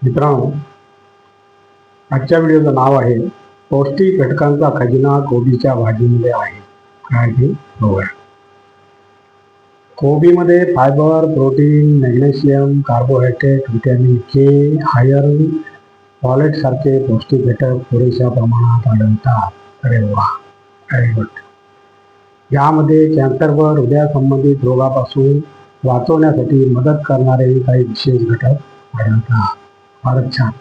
मित्रांनो, आजच्या व्हिडिओचं नाव आहे पौष्टिक घटकांचा खजिना कोबीच्या भाजीमध्ये आहे. काय ते बघूया. कोबीमध्ये fibre, protein, magnesium, carbohydrate, vitamin K, iron, folate सारखे पौष्टिक घटक पुरेशा प्रमाणात आढळतात. अरे वा, व्हेरी गुड. यामध्ये कॅन्सरवर, हृदयासंबंधित रोगापासून वाचवण्यासाठी मदत करणारे काही विशेष घटक आढळतात. फारच छान.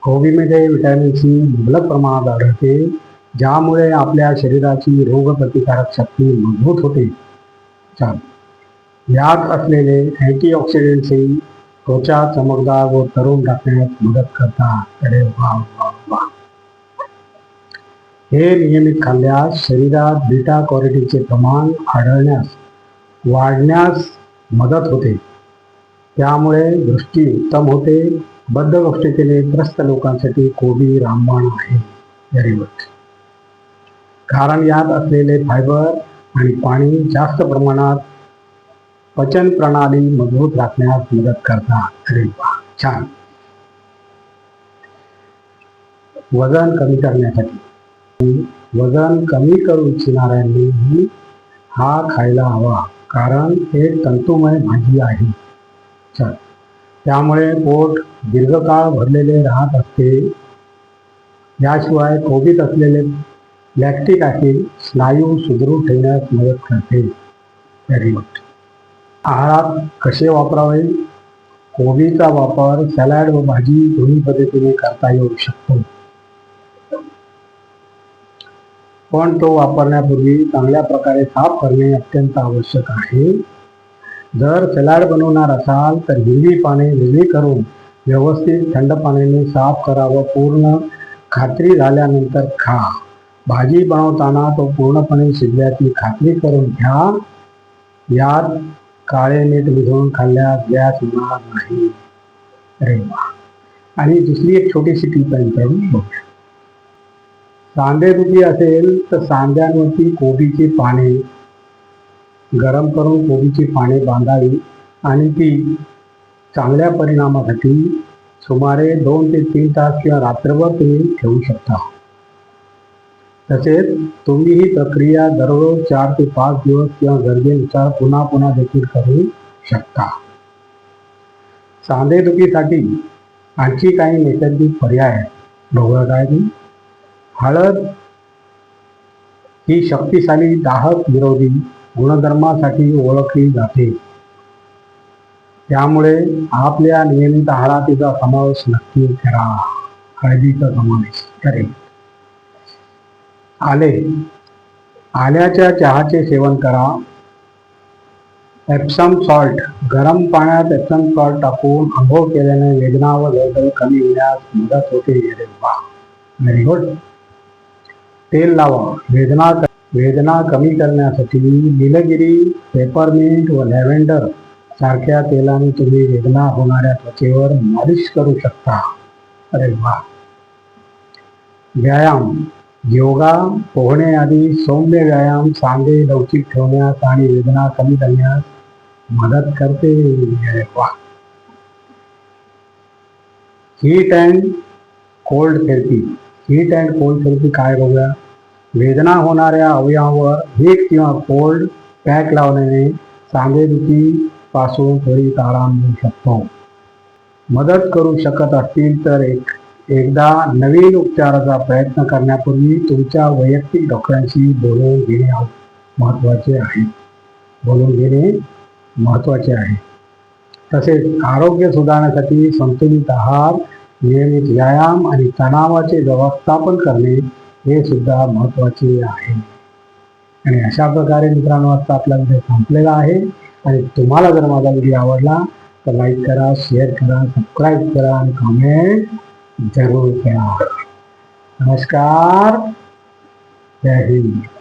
कोबीमध्ये व्हिटॅमिन सी मुबलक प्रमाणात आढळते, ज्यामुळे आपल्या शरीराची रोगप्रतिकारक शक्ती मजबूत होते. छान. यात असलेले अँटीऑक्सिडंट्सही त्वचा चमकदार व तरुण राखण्यास मदत करतात. अरे वा वा वा. हे नियमित खाल्ल्यास शरीरात बीटा कॅरोटीनचे प्रमाण वाढण्यास मदत होते. त्यामुळे दृष्टी उत्तम होते. बद्धकोष्ठतेने त्रस्त लोकांसाठी कोबी रामबाण आहे. Very good. कारण यात असलेले फायबर आणि पाणी जास्त प्रमाणात पचन प्रणाली मजबूत राखण्यास मदत करतात. अरे वा, छान. वजन कमी करण्यासाठी, वजन कमी करू इच्छिणाऱ्यांनी हा खायला हवा, कारण एक तंतुमय भाजी आहे. छान. त्यामुळे पोट दीर्घकाळ भरलेले राहत असते. याशिवाय कोबीत असलेले लॅक्टिक ॲसिड स्नायू सुदृढ ठेवण्यास मदत करते. Very good. आहारात कसे वापरावे? कोबीचा वापर सॅलड व भाजी दोन्ही पद्धतीने करता येऊ शकतो, पण तो वापरण्यापूर्वी चांगल्या प्रकारे साफ करणे अत्यंत आवश्यक आहे. जर सलाड बनवणार असाल तर हिरवी पाने वेगळी करून व्यवस्थित थंड पाण्याने साफ करा व पूर्ण खात्री झाल्यानंतर खा. भाजी बनवताना तो पूर्णपणे शिजल्याची खात्री करून घ्या. यात काळे मीठ मिसळून खाल्ल्यास गॅस होणार नाही. अरे वा. आणि दुसरी एक छोटीशी टीप आहे बघूया. सांधेदुखी असेल तर सांध्यांवरती कोबीची पाने गरम करून कोबीची पाने बांधावी आणि ती चांगल्या परिणामासाठी सुमारे 2 ते 3 तास किंवा रात्रभर तुम्ही ठेवू शकता. तसेच तुम्ही ही प्रक्रिया दररोज 4 ते 5 दिवस किंवा गरजेनुसार पुन्हा पुन्हा देखील करू शकता. सांधेदुखीसाठी आणखी काही नैसर्गिक पर्याय आहेत. बघूया काय ते. हळद ही शक्तिशाली दाहक विरोधी गुणधर्मासाठी ओळखली जाते. त्यामुळे आपल्या नियमित आहारात तिचा समावेश नक्की करा. हळदीचा समावेश करेल. आल्याच्या चहाचे सेवन करा. एप्सम सॉल्ट, गरम पाण्यात एप्सम सॉल्ट टाकून आंघोळ केल्याने वेदना व जळजळ कमी होण्यास मदत होते. अरे वा, व्हेरी गुड. तेल लावा. वेदना कमी करण्यासाठी निलगिरी, पेपरमिंट व लॅव्हेंडर सारख्या तेलाने तुम्ही वेदना होणाऱ्या त्वचेवर मालिश करू शकता. अरे वा. व्यायाम. योगा पोहण्याआधी सौम्य व्यायाम सांधे लवचिक ठेवण्यास आणि वेदना कमी करण्यास मदत करते. अरे वा. हीट अँड कोल्ड थेरपी काय बघूया. वेदना होणाऱ्या अवयवावर हीट किंवा कोल्ड पॅक लावल्याने सांधेदुखी पासून त्वरित आराम मिळू शकतो. मदत करू शकत असतील तर एकदा नवीन उपचाराचा प्रयत्न करण्यापूर्वी तुमच्या वैयक्तिक डॉक्टरांशी बोलून घेणे महत्त्वाचे आहे. तसेच आरोग्य सुधारण्यासाठी संतुलित आहार, नियमित व्यायाम आणि तणावाचे व्यवस्थापन करणे हे सुद्धा महत्त्वाचे आहे. आणि अशा प्रकारे मित्रांनो आजचा आपला व्हिडिओ संपलेला आहे. आणि तुम्हाला जर माझा व्हिडिओ आवडला तर लाईक करा, शेअर करा, सबस्क्राईब करा आणि कमेंट जरूर करा. नमस्कार. जय हिंद.